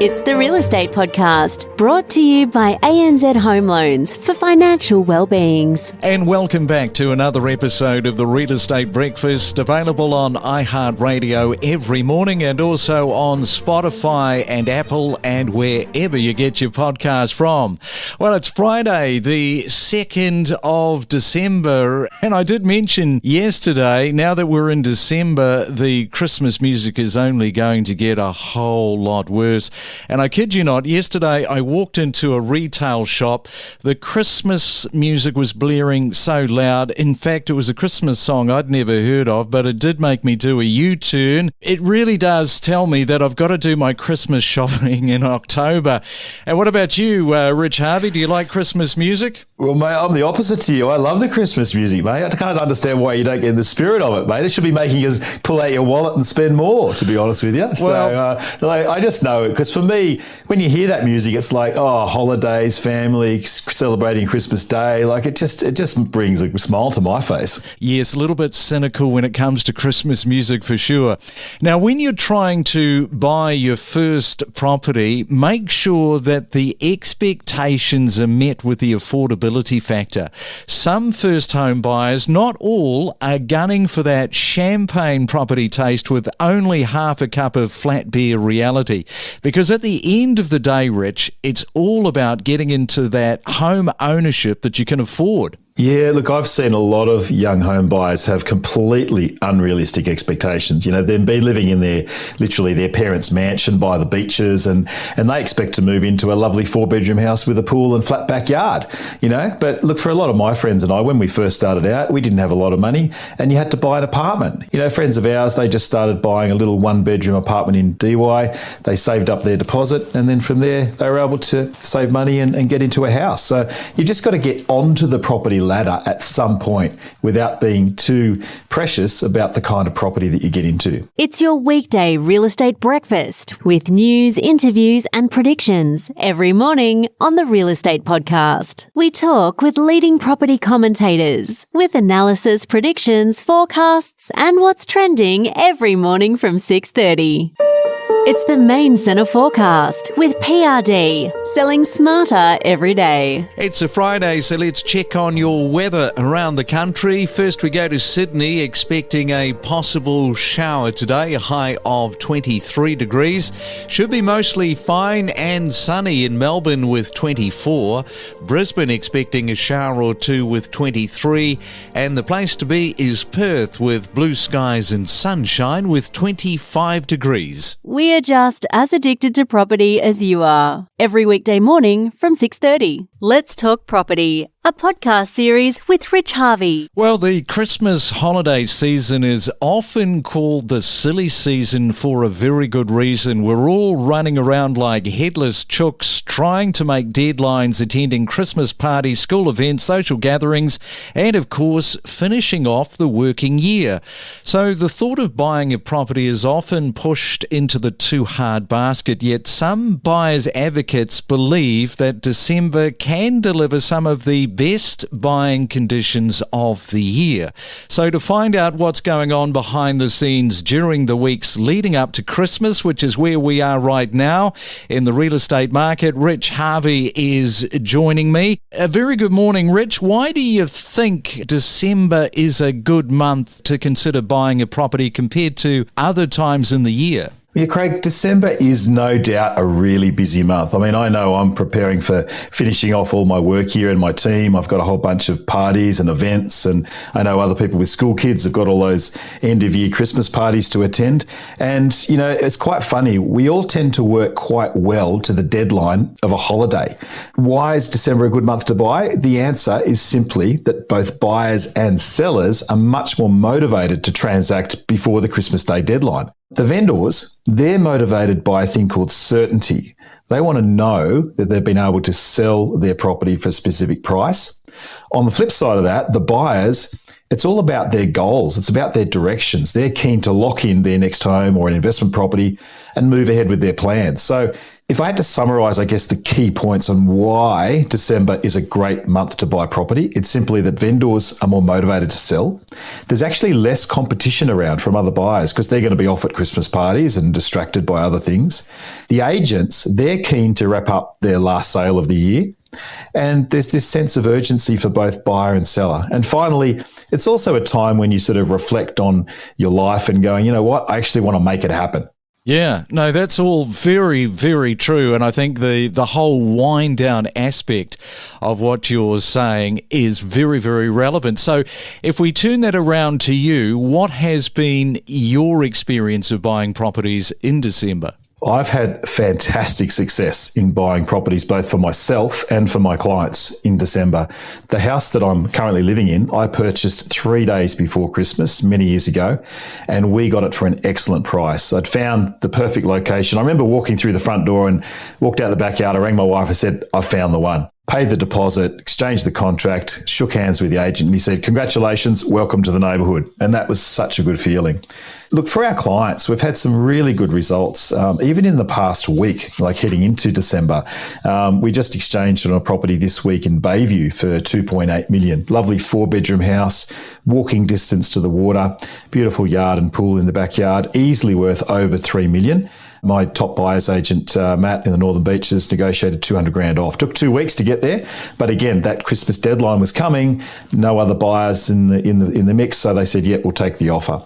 It's the Real Estate Podcast, brought to you by ANZ Home Loans for financial well-beings. And welcome back to another episode of the Real Estate Breakfast, available on iHeartRadio every morning and also on Spotify and Apple and wherever you get your podcast from. Well, it's Friday, the 2nd of December, and I did mention yesterday, now that we're in December, the Christmas music is only going to get a whole lot worse. And I kid you not, yesterday I walked into a retail shop. The Christmas music was blaring so loud. In fact, it was a Christmas song I'd never heard of, but it did make me do a U-turn. It really does tell me that I've got to do my Christmas shopping in October. And what about you, Rich Harvey? Do you like Christmas music? Well, mate, I'm the opposite to you. I love the Christmas music, mate. I can't understand why you don't get in the spirit of it, mate. It should be making you pull out your wallet and spend more, to be honest with you. Well, so I just know it, because for me, when you hear that music, it's like, oh, holidays, family, celebrating Christmas Day. Like, it just brings a smile to my face. Yes, a little bit cynical when it comes to Christmas music for sure. Now, when you're trying to buy your first property, make sure that the expectations are met with the affordability factor. Some first home buyers, not all, are gunning for that champagne property taste with only half a cup of flat beer reality. Because at the end of the day, Rich, it's all about getting into that home ownership that you can afford. Yeah, look, I've seen a lot of young home buyers have completely unrealistic expectations. You know, they've been living in literally their parents' mansion by the beaches, and they expect to move into a lovely 4-bedroom house with a pool and flat backyard, you know. But look, for a lot of my friends and I, when we first started out, we didn't have a lot of money and you had to buy an apartment. You know, friends of ours, they just started buying a little 1-bedroom apartment in DY. They saved up their deposit, and then from there, they were able to save money and get into a house. So you've just got to get onto the property ladder at some point without being too precious about the kind of property that you get into. It's your weekday real estate breakfast with news, interviews and predictions every morning on the Real Estate Podcast. We talk with leading property commentators with analysis, predictions, forecasts and what's trending every morning from 6:30. It's the Main Centre Forecast with PRD, selling smarter every day. It's a Friday, so let's check on your weather around the country. First, we go to Sydney, expecting a possible shower today, a high of 23 degrees. Should be mostly fine and sunny in Melbourne with 24. Brisbane expecting a shower or two with 23. And the place to be is Perth with blue skies and sunshine with 25 degrees. We are just as addicted to property as you are. Every weekday morning from 6:30. Let's Talk Property, a podcast series with Rich Harvey. Well, the Christmas holiday season is often called the silly season for a very good reason. We're all running around like headless chooks, trying to make deadlines, attending Christmas parties, school events, social gatherings, and of course, finishing off the working year. So the thought of buying a property is often pushed into the too hard basket, yet some buyers advocates believe that December can deliver some of the best buying conditions of the year. So to find out what's going on behind the scenes during the weeks leading up to Christmas, which is where we are right now in the real estate market, Rich Harvey is joining me. A very good morning, Rich. Why do you think December is a good month to consider buying a property compared to other times in the year? Yeah, Craig, December is no doubt a really busy month. I mean, I know I'm preparing for finishing off all my work here and my team. I've got a whole bunch of parties and events, and I know other people with school kids have got all those end-of-year Christmas parties to attend. And, you know, it's quite funny. We all tend to work quite well to the deadline of a holiday. Why is December a good month to buy? The answer is simply that both buyers and sellers are much more motivated to transact before the Christmas Day deadline. The vendors, they're motivated by a thing called certainty. They want to know that they've been able to sell their property for a specific price. On the flip side of that, the buyers, It's all about their goals. It's about their directions. They're keen to lock in their next home or an investment property and move ahead with their plans. So if I had to summarize, I guess, the key points on why December is a great month to buy property, it's simply that vendors are more motivated to sell. There's actually less competition around from other buyers because they're going to be off at Christmas parties and distracted by other things. The agents, they're keen to wrap up their last sale of the year. And there's this sense of urgency for both buyer and seller. And finally, it's also a time when you sort of reflect on your life and going, you know what, I actually want to make it happen. Yeah, no, that's all very, very true. And I think the whole wind down aspect of what you're saying is very, very relevant. So if we turn that around to you, what has been your experience of buying properties in December? I've had fantastic success in buying properties, both for myself and for my clients in December. The house that I'm currently living in, I purchased 3 days before Christmas many years ago, and we got it for an excellent price. I'd found the perfect location. I remember walking through the front door and walked out the backyard. I rang my wife and said, I found the one. Paid the deposit, exchanged the contract, shook hands with the agent, and he said, congratulations, welcome to the neighbourhood. And that was such a good feeling. Look, for our clients, we've had some really good results, even in the past week, like heading into December. We just exchanged on a property this week in Bayview for $2.8 million. Lovely 4-bedroom house, walking distance to the water, beautiful yard and pool in the backyard, easily worth over $3 million. My top buyer's agent, Matt, in the Northern Beaches, negotiated $200,000 off. Took 2 weeks to get there, but again, that Christmas deadline was coming. No other buyers in the mix, so they said, "Yeah, we'll take the offer."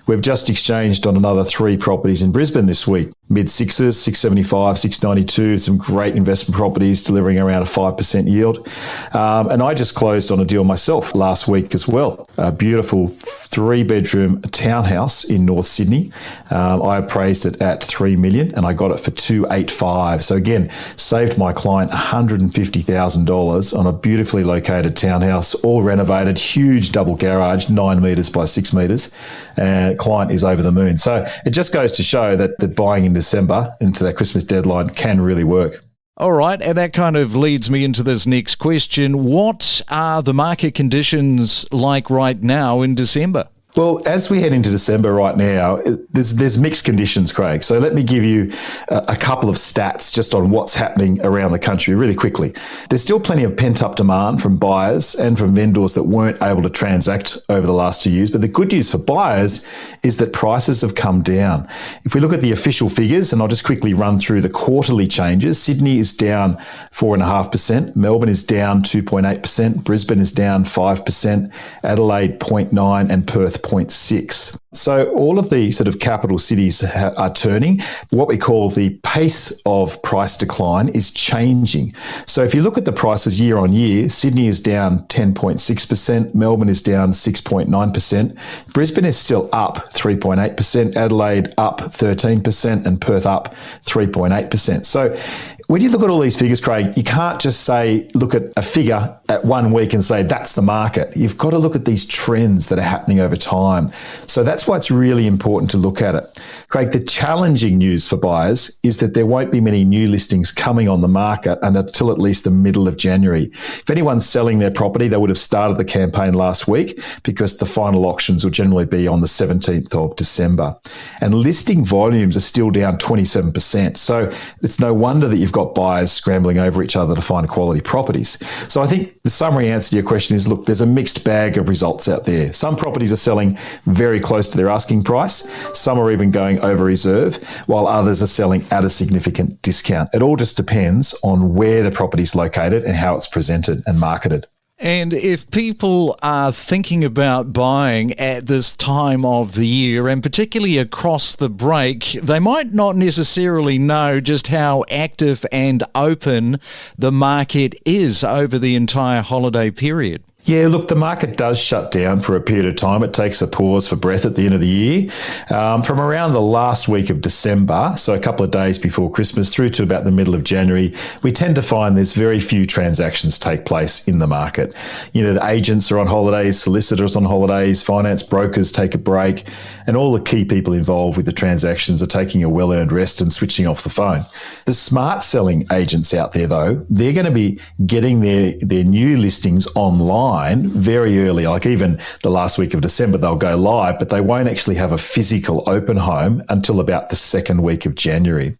We've just exchanged on another 3 properties in Brisbane this week. Mid-6s, 675, 692, some great investment properties delivering around a 5% yield. And I just closed on a deal myself last week as well. A beautiful 3-bedroom townhouse in North Sydney. I appraised it at $3 million and I got it for $285. So again, saved my client $150,000 on a beautifully located townhouse, all renovated, huge double garage, 9 metres by 6 metres. And client is over the moon. So it just goes to show that buying in December into that Christmas deadline can really work. All right, and that kind of leads me into this next question. What are the market conditions like right now in December? Well, as we head into December right now, there's mixed conditions, Craig. So let me give you a couple of stats just on what's happening around the country really quickly. There's still plenty of pent-up demand from buyers and from vendors that weren't able to transact over the last 2 years. But the good news for buyers is that prices have come down. If we look at the official figures, and I'll just quickly run through the quarterly changes, Sydney is down 4.5%, Melbourne is down 2.8%, Brisbane is down 5%, Adelaide 0.9%, and Perth 0.6%. So all of the sort of capital cities are turning. What we call the pace of price decline is changing. So if you look at the prices year on year, Sydney is down 10.6%, Melbourne is down 6.9%, Brisbane is still up 3.8%, Adelaide up 13%, and Perth up 3.8%. So when you look at all these figures, Craig, you can't just say, look at a figure at 1 week and say that's the market. You've got to look at these trends that are happening over time. So that's why it's really important to look at it. Craig, the challenging news for buyers is that there won't be many new listings coming on the market until at least the middle of January. If anyone's selling their property, they would have started the campaign last week because the final auctions will generally be on the 17th of December. And listing volumes are still down 27%. So it's no wonder that you've got buyers scrambling over each other to find quality properties. So I think the summary answer to your question is, look, there's a mixed bag of results out there. Some properties are selling very close to their asking price. Some are even going over reserve, while others are selling at a significant discount. It all just depends on where the property is located and how it's presented and marketed. And if people are thinking about buying at this time of the year, and particularly across the break, they might not necessarily know just how active and open the market is over the entire holiday period. Yeah, look, the market does shut down for a period of time. It takes a pause for breath at the end of the year. From around the last week of December, so a couple of days before Christmas, through to about the middle of January, we tend to find there's very few transactions take place in the market. You know, the agents are on holidays, solicitors on holidays, finance brokers take a break, and all the key people involved with the transactions are taking a well-earned rest and switching off the phone. The smart selling agents out there, though, they're going to be getting their new listings online design very early, like even the last week of December, they'll go live, but they won't actually have a physical open home until about the second week of January.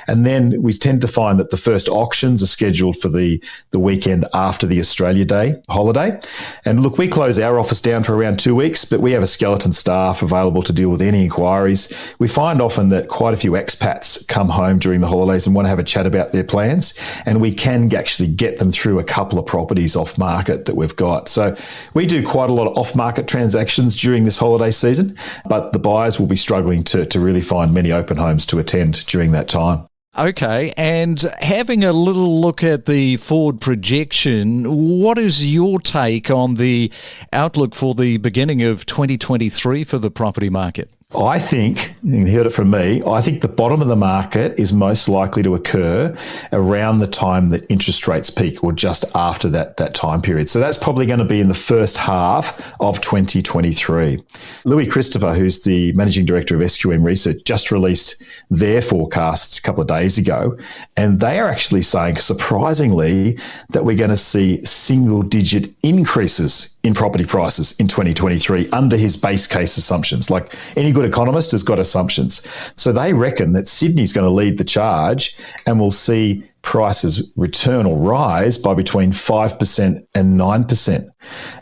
And then we tend to find that the first auctions are scheduled for the weekend after the Australia Day holiday. And look, we close our office down for around 2 weeks, but we have a skeleton staff available to deal with any inquiries. We find often that quite a few expats come home during the holidays and want to have a chat about their plans, and we can actually get them through a couple of properties off market that we've got. So we do quite a lot of off-market transactions during this holiday season, but the buyers will be struggling to really find many open homes to attend during that time. Okay, and having a little look at the forward projection, what is your take on the outlook for the beginning of 2023 for the property market? I think, you heard it from me, I think the bottom of the market is most likely to occur around the time that interest rates peak, or just after that time period. So that's probably going to be in the first half of 2023. Louis Christopher, who's the Managing Director of SQM Research, just released their forecasts a couple of days ago, and they are actually saying, surprisingly, that we're going to see single-digit increases in property prices in 2023 under his base case assumptions. Like any good economist has got assumptions. So they reckon that Sydney's going to lead the charge, and we'll see prices return or rise by between 5% and 9%.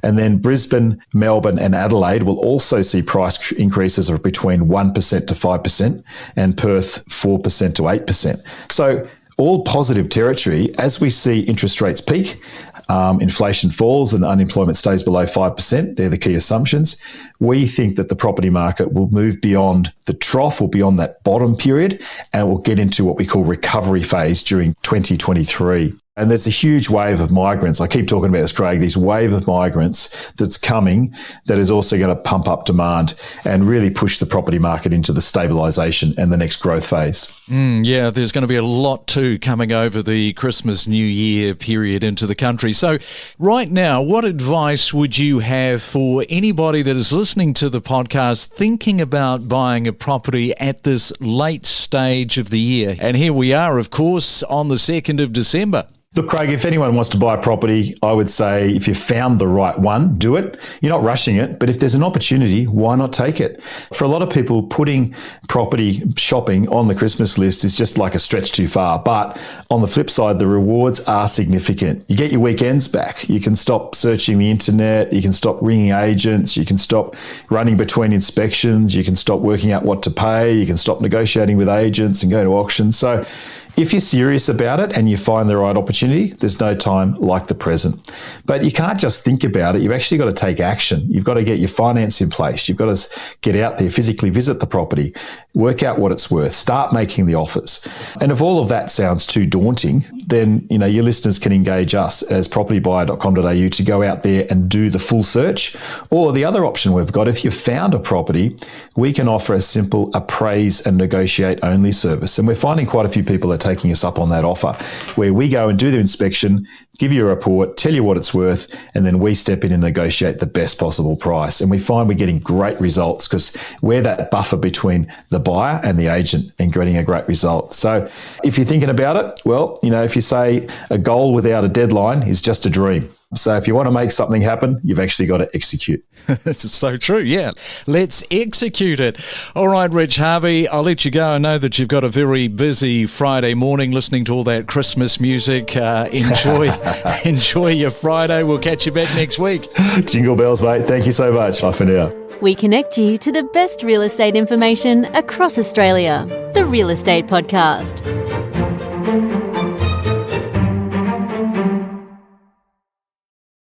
And then Brisbane, Melbourne and Adelaide will also see price increases of between 1% to 5%, and Perth 4% to 8%. So all positive territory as we see interest rates peak. Inflation falls and unemployment stays below 5%. They're the key assumptions. We think that the property market will move beyond the trough, or beyond that bottom period, and will get into what we call recovery phase during 2023. And there's a huge wave of migrants. I keep talking about this, Craig, this wave of migrants that's coming that is also going to pump up demand and really push the property market into the stabilisation and the next growth phase. Yeah, there's going to be a lot too coming over the Christmas, New Year period into the country. So right now, what advice would you have for anybody that is listening to the podcast thinking about buying a property at this late stage of the year? And here we are, of course, on the 2nd of December. Look, Craig, if anyone wants to buy a property, I would say if you've found the right one, do it. You're not rushing it, but if there's an opportunity, why not take it? For a lot of people, putting property shopping on the Christmas list is just like a stretch too far. But on the flip side, the rewards are significant. You get your weekends back. You can stop searching the internet. You can stop ringing agents. You can stop running between inspections. You can stop working out what to pay. You can stop negotiating with agents and go to auctions. So if you're serious about it and you find the right opportunity, there's no time like the present. But you can't just think about it. You've actually got to take action. You've got to get your finance in place. You've got to get out there, physically visit the property, work out what it's worth, start making the offers. And if all of that sounds too daunting, then your listeners can engage us as propertybuyer.com.au to go out there and do the full search. Or the other option we've got, if you've found a property, we can offer a simple appraise and negotiate only service. And we're finding quite a few people are taking us up on that offer, where we go and do the inspection, give you a report, tell you what it's worth, and then we step in and negotiate the best possible price. And we find we're getting great results because we're that buffer between the buyer and the agent and getting a great result. So if you're thinking about it, well, if you say a goal without a deadline is just a dream. So if you want to make something happen, you've actually got to execute. This is so true, yeah. Let's execute it. All right, Rich Harvey, I'll let you go. I know that you've got a very busy Friday morning listening to all that Christmas music. Enjoy your Friday. We'll catch you back next week. Jingle bells, mate. Thank you so much. Bye for now. We connect you to the best real estate information across Australia. The Real Estate Podcast.